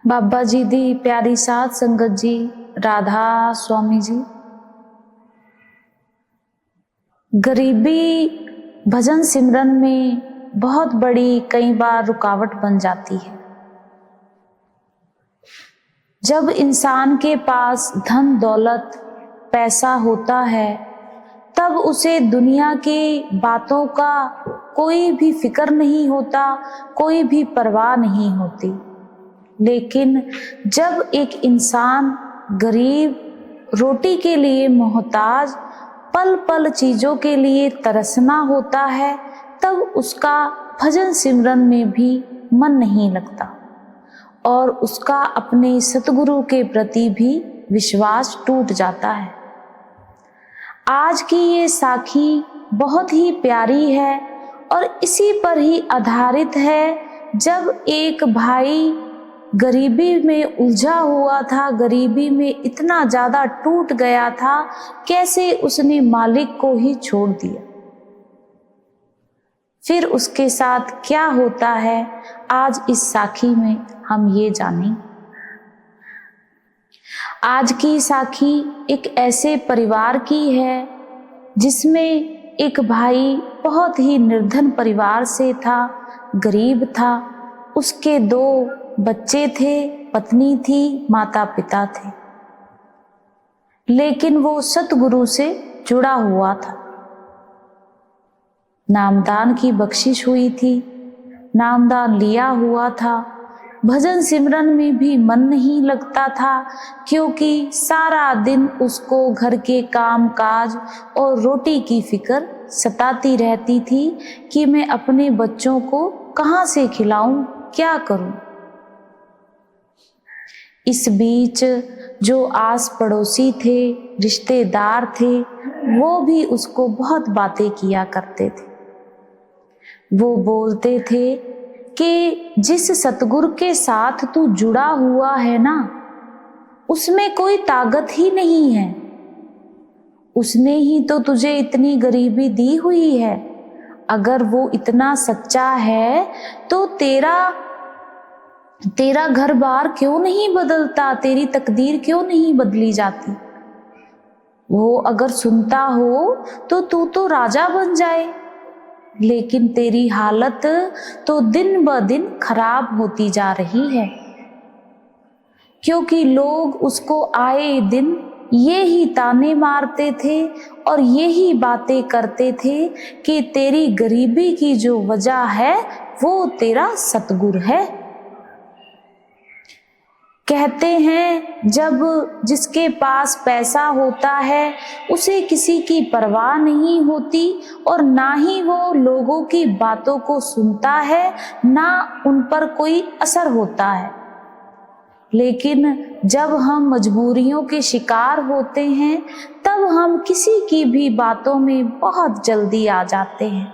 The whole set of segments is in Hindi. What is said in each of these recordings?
बाबा जी दी प्यारी साध संगत जी, राधा स्वामी जी। गरीबी भजन सिमरन में बहुत बड़ी कई बार रुकावट बन जाती है। जब इंसान के पास धन दौलत पैसा होता है तब उसे दुनिया की बातों का कोई भी फिक्र नहीं होता, कोई भी परवाह नहीं होती। लेकिन जब एक इंसान गरीब, रोटी के लिए मोहताज, पल पल चीजों के लिए तरसना होता है, तब उसका भजन सिमरन में भी मन नहीं लगता और उसका अपने सतगुरु के प्रति भी विश्वास टूट जाता है। आज की ये साखी बहुत ही प्यारी है और इसी पर ही आधारित है। जब एक भाई गरीबी में उलझा हुआ था, गरीबी में इतना ज़्यादा टूट गया था, कैसे उसने मालिक को ही छोड़ दिया। फिर उसके साथ क्या होता है, आज इस साखी में हम ये जानें। आज की साखी एक ऐसे परिवार की है जिसमें एक भाई बहुत ही निर्धन परिवार से था, गरीब था। उसके 2 बच्चे थे, पत्नी थी, माता पिता थे, लेकिन वो सतगुरु से जुड़ा हुआ था। नामदान की बख्शिश हुई थी, नामदान लिया हुआ था। भजन सिमरन में भी मन नहीं लगता था, क्योंकि सारा दिन उसको घर के काम काज और रोटी की फिक्र सताती रहती थी कि मैं अपने बच्चों को कहाँ से खिलाऊं, क्या करूं। इस बीच जो आस पड़ोसी थे, रिश्तेदार थे, वो भी उसको बहुत बातें किया करते थे। वो बोलते थे कि जिस सतगुरु के साथ तू जुड़ा हुआ है ना, उसमें कोई ताकत ही नहीं है। उसने ही तो तुझे इतनी गरीबी दी हुई है। अगर वो इतना सच्चा है तो तेरा घर बार क्यों नहीं बदलता, तेरी तकदीर क्यों नहीं बदली जाती। वो अगर सुनता हो तो तू तो राजा बन जाए। लेकिन तेरी हालत तो दिन ब दिन खराब होती जा रही है, क्योंकि लोग उसको आए दिन ये ही ताने मारते थे और ये ही बातें करते थे कि तेरी गरीबी की जो वजह है वो तेरा सतगुरु है। कहते हैं जब जिसके पास पैसा होता है उसे किसी की परवाह नहीं होती और ना ही वो लोगों की बातों को सुनता है, ना उन पर कोई असर होता है। लेकिन जब हम मजबूरियों के शिकार होते हैं तब हम किसी की भी बातों में बहुत जल्दी आ जाते हैं।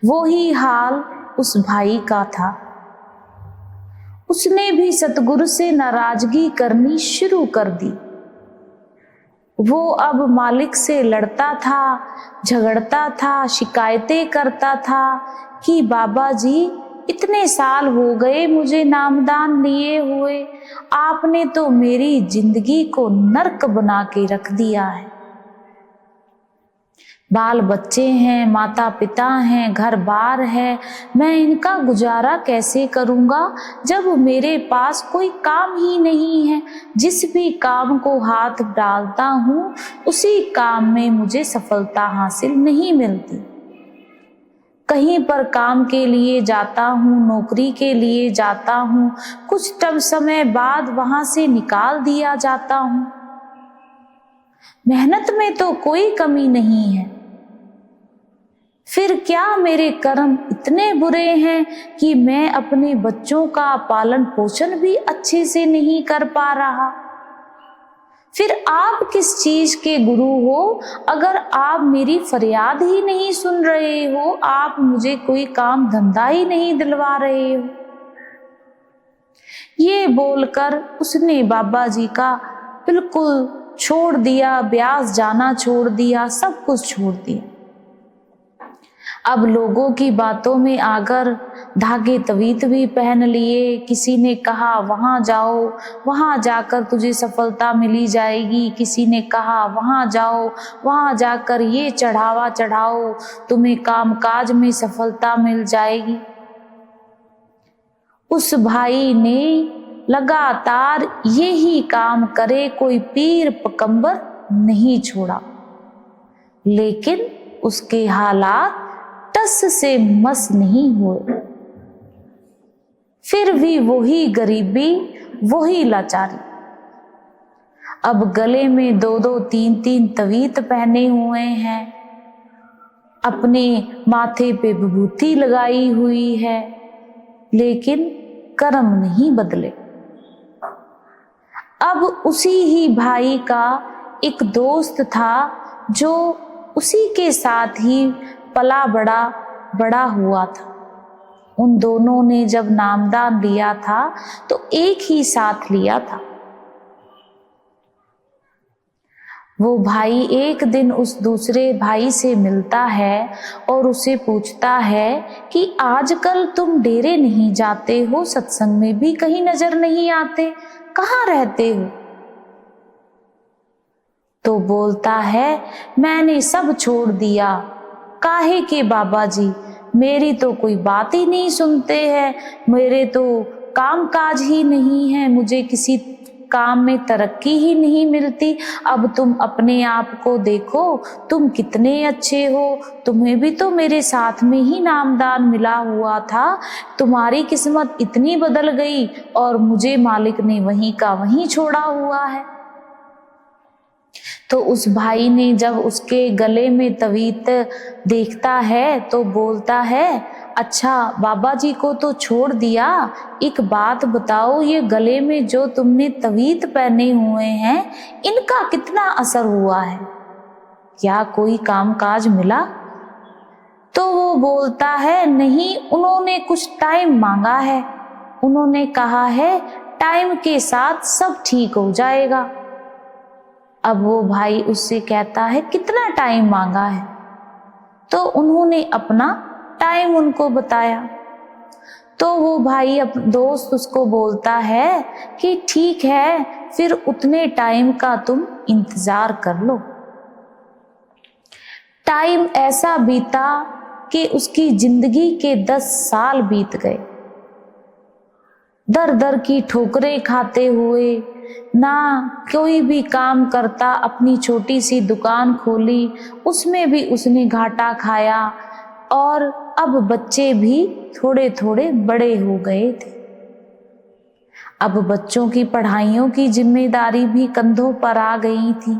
वो ही हाल उस भाई का था। उसने भी सतगुरु से नाराजगी करनी शुरू कर दी। वो अब मालिक से लड़ता था, झगड़ता था, शिकायतें करता था कि बाबा जी इतने साल हो गए मुझे नामदान लिए हुए, आपने तो मेरी जिंदगी को नर्क बना के रख दिया है। बाल बच्चे हैं, माता पिता हैं, घर बार है, मैं इनका गुजारा कैसे करूँगा जब मेरे पास कोई काम ही नहीं है। जिस भी काम को हाथ डालता हूँ उसी काम में मुझे सफलता हासिल नहीं मिलती। कहीं पर काम के लिए जाता हूँ, नौकरी के लिए जाता हूँ, कुछ समय बाद वहाँ से निकाल दिया जाता हूँ। मेहनत में तो कोई कमी नहीं है, फिर क्या मेरे कर्म इतने बुरे हैं कि मैं अपने बच्चों का पालन पोषण भी अच्छे से नहीं कर पा रहा। फिर आप किस चीज के गुरु हो अगर आप मेरी फरियाद ही नहीं सुन रहे हो, आप मुझे कोई काम धंधा ही नहीं दिलवा रहे हो। ये बोलकर उसने बाबा जी का बिल्कुल छोड़ दिया, ब्यास जाना छोड़ दिया, सब कुछ छोड़ दिया। अब लोगों की बातों में आकर धागे तवीत भी पहन लिए। किसी ने कहा वहाँ जाओ, वहाँ जाकर तुझे सफलता मिली जाएगी। किसी ने कहा वहाँ जाओ, वहाँ जाकर ये चढ़ावा चढ़ाओ, तुम्हें कामकाज में सफलता मिल जाएगी। उस भाई ने लगातार यही काम करे, कोई पीर पैगंबर नहीं छोड़ा, लेकिन उसके हालात टस से मस नहीं हुए। फिर भी वही गरीबी, वही लाचारी। अब गले में 2-2 3-3 तवीत पहने हुए हैं, अपने माथे पे विभूति लगाई हुई है, लेकिन कर्म नहीं बदले। अब उसी ही भाई का एक दोस्त था जो उसी के साथ ही पला बड़ा हुआ था। उन दोनों ने जब नामदान लिया था तो एक ही साथ लिया था। वो भाई एक दिन उस दूसरे भाई से मिलता है और उसे पूछता है कि आजकल तुम डेरे नहीं जाते हो, सत्संग में भी कहीं नजर नहीं आते, कहाँ रहते हो? तो बोलता है मैंने सब छोड़ दिया। काहे के बाबा जी, मेरी तो कोई बात ही नहीं सुनते हैं, मेरे तो काम काज ही नहीं है, मुझे किसी काम में तरक्की ही नहीं मिलती। अब तुम अपने आप को देखो, तुम कितने अच्छे हो, तुम्हें भी तो मेरे साथ में ही नामदान मिला हुआ था, तुम्हारी किस्मत इतनी बदल गई और मुझे मालिक ने वहीं का वहीं छोड़ा हुआ है। तो उस भाई ने जब उसके गले में तवीत देखता है तो बोलता है अच्छा बाबा जी को तो छोड़ दिया, एक बात बताओ, ये गले में जो तुमने तवीत पहने हुए हैं इनका कितना असर हुआ है, क्या कोई कामकाज मिला? तो वो बोलता है नहीं, उन्होंने कुछ टाइम मांगा है, उन्होंने कहा है टाइम के साथ सब ठीक हो जाएगा। अब वो भाई उससे कहता है कितना टाइम मांगा है? तो उन्होंने अपना टाइम उनको बताया। तो वो भाई दोस्त उसको बोलता है कि ठीक है, फिर उतने टाइम का तुम इंतजार कर लो। टाइम ऐसा बीता कि उसकी जिंदगी के 10 साल बीत गए। दर दर की ठोकरें खाते हुए, ना कोई भी काम करता, अपनी छोटी सी दुकान खोली, उसमें भी उसने घाटा खाया, और अब बच्चे भी थोड़े थोड़े बड़े हो गए थे। अब बच्चों की पढ़ाइयों की जिम्मेदारी भी कंधों पर आ गई थी।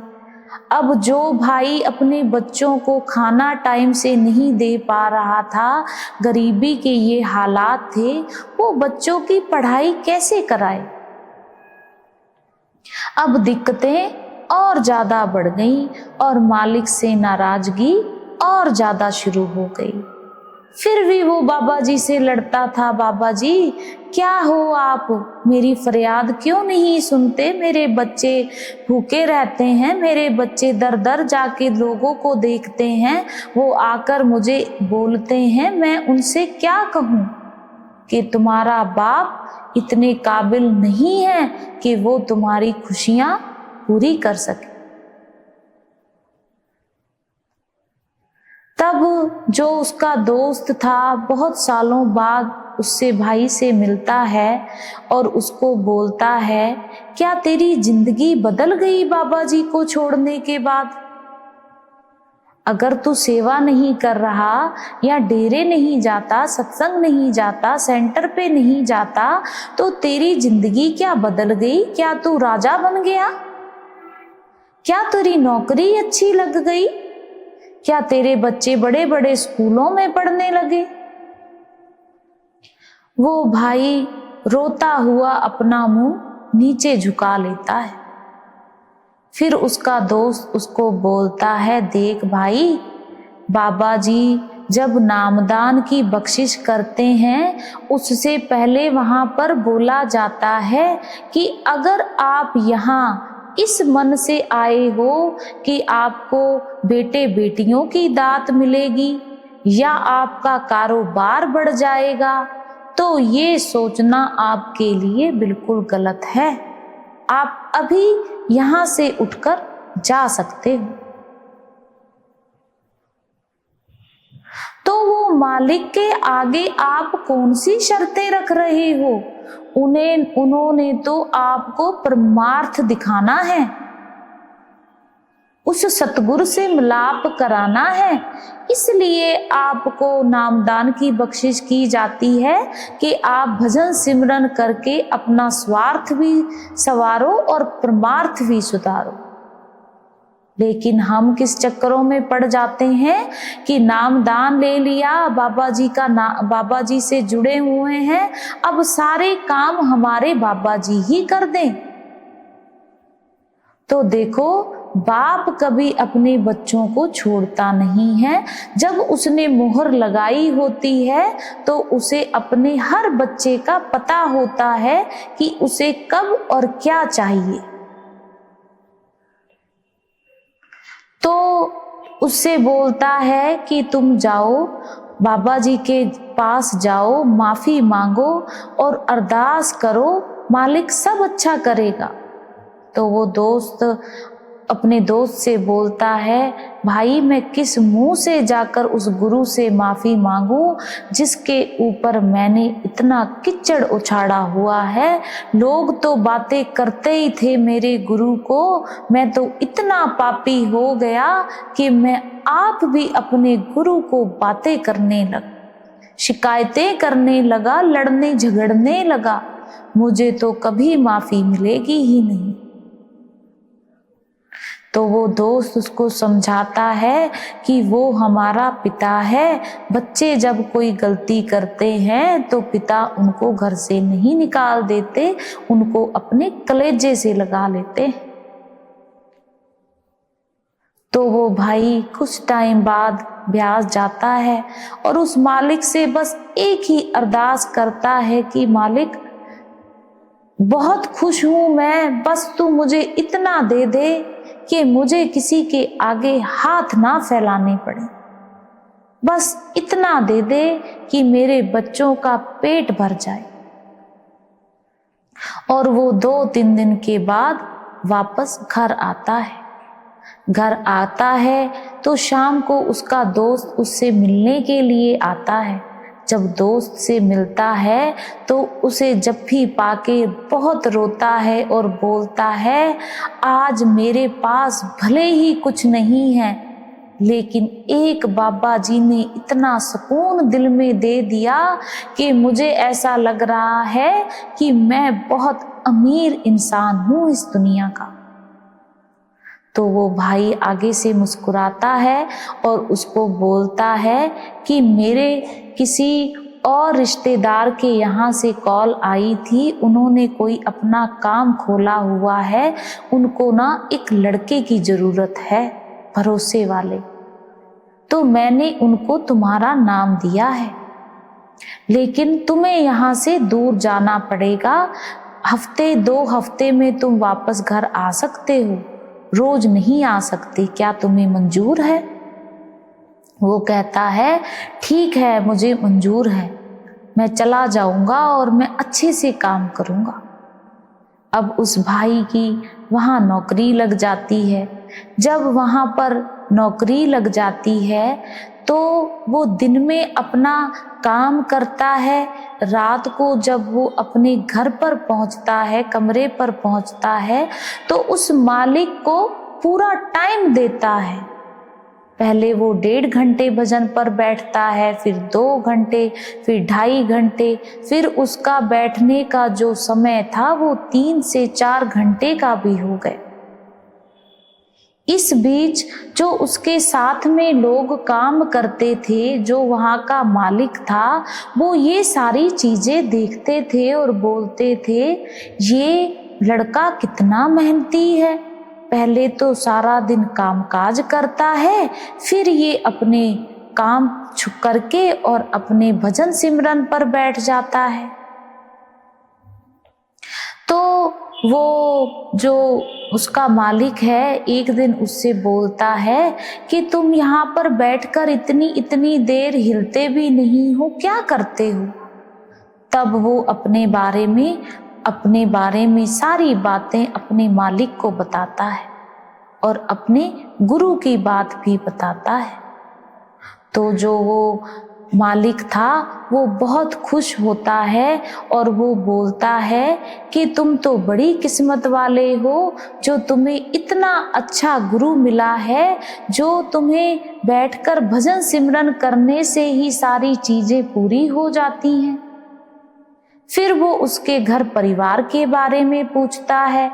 अब जो भाई अपने बच्चों को खाना टाइम से नहीं दे पा रहा था, गरीबी के ये हालात थे, वो बच्चों की पढ़ाई कैसे कराए? अब दिक्कतें और ज्यादा बढ़ गई और मालिक से नाराजगी और ज्यादा शुरू हो गई। फिर भी वो बाबा जी से लड़ता था, बाबा जी क्या हो आप, मेरी फरियाद क्यों नहीं सुनते? मेरे बच्चे भूखे रहते हैं, मेरे बच्चे दर दर जाके लोगों को देखते हैं, वो आकर मुझे बोलते हैं, मैं उनसे क्या कहूँ कि तुम्हारा बाप इतने काबिल नहीं है कि वो तुम्हारी खुशियां पूरी कर सके। तब जो उसका दोस्त था बहुत सालों बाद उससे भाई से मिलता है और उसको बोलता है क्या तेरी जिंदगी बदल गई बाबा जी को छोड़ने के बाद? अगर तू सेवा नहीं कर रहा या डेरे नहीं जाता, सत्संग नहीं जाता, सेंटर पे नहीं जाता, तो तेरी जिंदगी क्या बदल गई? क्या तू राजा बन गया? क्या तेरी नौकरी अच्छी लग गई? क्या तेरे बच्चे बड़े बड़े स्कूलों में पढ़ने लगे? वो भाई रोता हुआ अपना मुंह नीचे झुका लेता है। फिर उसका दोस्त उसको बोलता है देख भाई, बाबा जी जब नामदान की बख्शिश करते हैं उससे पहले वहां पर बोला जाता है कि अगर आप यहाँ इस मन से आए हो कि आपको बेटे बेटियों की दात मिलेगी या आपका कारोबार बढ़ जाएगा तो ये सोचना आपके लिए बिल्कुल गलत है। आप अभी यहाँ से उठकर जा सकते हो। तो वो मालिक के आगे आप कौन सी शर्तें रख रहे हो? उन्होंने तो आपको परमार्थ दिखाना है, उस सतगुरु से मिलाप कराना है। इसलिए आपको नामदान की बख्शिश की जाती है कि आप भजन सिमरन करके अपना स्वार्थ भी संवारो और परमार्थ भी सुधारो। लेकिन हम किस चक्करों में पड़ जाते हैं कि नामदान ले लिया, बाबा जी से जुड़े हुए हैं, अब सारे काम हमारे बाबा जी ही कर दें। तो देखो, बाप कभी अपने बच्चों को छोड़ता नहीं है। जब उसने मोहर लगाई होती है तो उसे अपने हर बच्चे का पता होता है कि उसे कब और क्या चाहिए। तो उससे बोलता है कि तुम जाओ, बाबा जी के पास जाओ, माफी मांगो और अरदास करो, मालिक सब अच्छा करेगा। तो वो दोस्त अपने दोस्त से बोलता है, भाई मैं किस मुंह से जाकर उस गुरु से माफी मांगूं जिसके ऊपर मैंने इतना कीचड़ उछाड़ा हुआ है। लोग तो बातें करते ही थे मेरे गुरु को, मैं तो इतना पापी हो गया कि मैं आप भी अपने गुरु को बातें करने लगा, शिकायतें करने लगा, लड़ने झगड़ने लगा। मुझे तो कभी माफी मिलेगी ही नहीं। तो वो दोस्त उसको समझाता है कि वो हमारा पिता है। बच्चे जब कोई गलती करते हैं तो पिता उनको घर से नहीं निकाल देते, उनको अपने कलेजे से लगा लेते हैं। तो वो भाई कुछ टाइम बाद ब्यास जाता है और उस मालिक से बस एक ही अरदास करता है कि मालिक बहुत खुश हूं मैं, बस तू मुझे इतना दे दे कि मुझे किसी के आगे हाथ ना फैलाने पड़े। बस इतना दे दे कि मेरे बच्चों का पेट भर जाए। और वो 2-3 दिन के बाद वापस घर आता है। घर आता है तो शाम को उसका दोस्त उससे मिलने के लिए आता है। जब दोस्त से मिलता है तो उसे जब भी पाके बहुत रोता है और बोलता है, आज मेरे पास भले ही कुछ नहीं है, लेकिन एक बाबा जी ने इतना सुकून दिल में दे दिया कि मुझे ऐसा लग रहा है कि मैं बहुत अमीर इंसान हूँ इस दुनिया का। तो वो भाई आगे से मुस्कुराता है और उसको बोलता है कि मेरे किसी और रिश्तेदार के यहाँ से कॉल आई थी, उन्होंने कोई अपना काम खोला हुआ है, उनको ना एक लड़के की ज़रूरत है, भरोसे वाले। तो मैंने उनको तुम्हारा नाम दिया है, लेकिन तुम्हें यहाँ से दूर जाना पड़ेगा। 1-2 हफ्ते में तुम वापस घर आ सकते हो, रोज नहीं आ सकते, क्या तुम्हें मंजूर है? वो कहता है, ठीक है, मुझे मंजूर है, मैं चला जाऊंगा और मैं अच्छे से काम करूंगा। अब उस भाई की वहाँ नौकरी लग जाती है। जब वहाँ पर नौकरी लग जाती है तो वो दिन में अपना काम करता है, रात को जब वो अपने घर पर पहुंचता है, कमरे पर पहुंचता है, तो उस मालिक को पूरा टाइम देता है। पहले वो 1.5 घंटे भजन पर बैठता है, फिर 2 घंटे, फिर 2.5 घंटे, फिर उसका बैठने का जो समय था वो 3 से 4 घंटे का भी हो गए। इस बीच जो उसके साथ में लोग काम करते थे, जो वहाँ का मालिक था, वो ये सारी चीजें देखते थे और बोलते थे, ये लड़का कितना मेहनती है, पहले तो सारा दिन कामकाज करता है, फिर ये अपने काम छुप करके और अपने भजन सिमरन पर बैठ जाता है। तो वो जो उसका मालिक है एक दिन उससे बोलता है कि तुम यहाँ पर बैठकर इतनी देर हिलते भी नहीं हो, क्या करते हो? तब वो अपने बारे में सारी बातें अपने मालिक को बताता है और अपने गुरु की बात भी बताता है। तो जो वो मालिक था वो बहुत खुश होता है और वो बोलता है कि तुम तो बड़ी किस्मत वाले हो जो तुम्हें इतना अच्छा गुरु मिला है, जो तुम्हें बैठकर भजन सिमरन करने से ही सारी चीजें पूरी हो जाती हैं। फिर वो उसके घर परिवार के बारे में पूछता है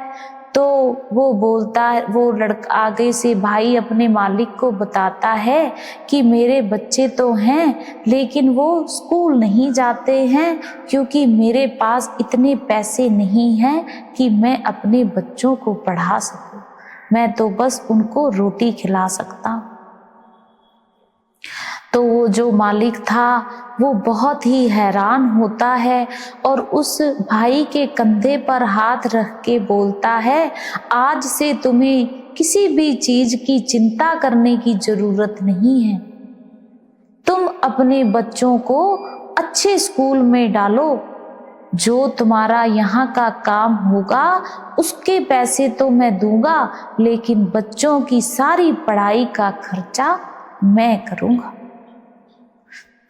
तो वो बोलता है, वो लड़का आगे से भाई अपने मालिक को बताता है कि मेरे बच्चे तो हैं लेकिन वो स्कूल नहीं जाते हैं क्योंकि मेरे पास इतने पैसे नहीं हैं कि मैं अपने बच्चों को पढ़ा सकूं, मैं तो बस उनको रोटी खिला सकता हूं। तो वो जो मालिक था वो बहुत ही हैरान होता है और उस भाई के कंधे पर हाथ रख के बोलता है, आज से तुम्हें किसी भी चीज की चिंता करने की जरूरत नहीं है। तुम अपने बच्चों को अच्छे स्कूल में डालो, जो तुम्हारा यहाँ का काम होगा उसके पैसे तो मैं दूंगा, लेकिन बच्चों की सारी पढ़ाई का खर्चा मैं करूंगा।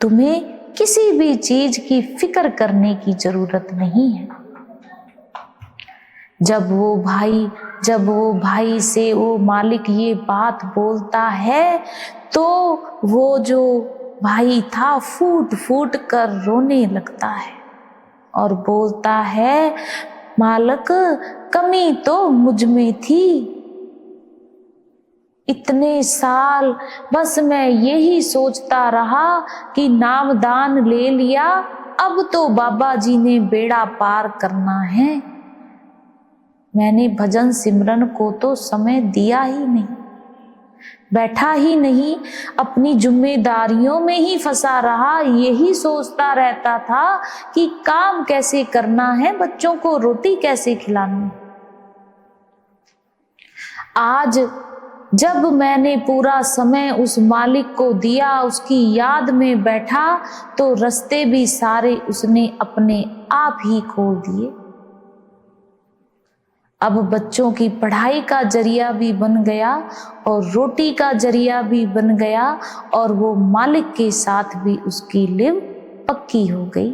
तुम्हें किसी भी चीज की फिक्र करने की जरूरत नहीं है। जब वो भाई से वो मालिक ये बात बोलता है तो वो जो भाई था फूट फूट कर रोने लगता है और बोलता है, मालिक कमी तो मुझ में थी, इतने साल बस मैं यही सोचता रहा कि नामदान ले लिया, अब तो बाबा जी ने बेड़ा पार करना है। मैंने भजन सिमरन को तो समय दिया ही नहीं, बैठा ही नहीं, अपनी जिम्मेदारियों में ही फंसा रहा, यही सोचता रहता था कि काम कैसे करना है, बच्चों को रोटी कैसे खिलानी। आज जब मैंने पूरा समय उस मालिक को दिया, उसकी याद में बैठा, तो रास्ते भी सारे उसने अपने आप ही खोल दिए। अब बच्चों की पढ़ाई का जरिया भी बन गया और रोटी का जरिया भी बन गया और वो मालिक के साथ भी उसकी लिव पक्की हो गई।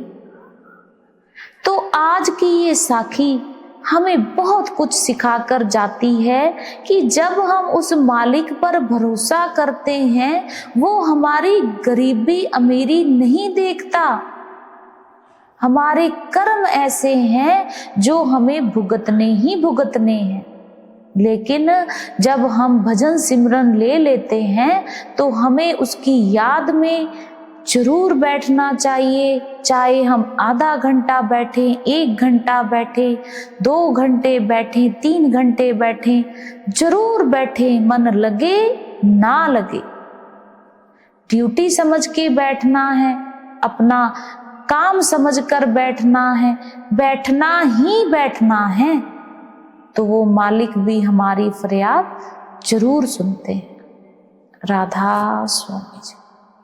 तो आज की ये साखी हमें बहुत कुछ सिखाकर जाती है कि जब हम उस मालिक पर भरोसा करते हैं वो हमारी गरीबी अमीरी नहीं देखता। हमारे कर्म ऐसे हैं जो हमें भुगतने ही भुगतने हैं, लेकिन जब हम भजन सिमरन ले लेते हैं तो हमें उसकी याद में जरूर बैठना चाहिए। चाहे हम आधा घंटा बैठे, 1 घंटा बैठे, 2 घंटे बैठे, 3 घंटे बैठे, जरूर बैठे, मन लगे ना लगे। ड्यूटी समझ के बैठना है, अपना काम समझकर बैठना है, बैठना ही बैठना है, तो वो मालिक भी हमारी फरियाद जरूर सुनते हैं। राधा स्वामी जी।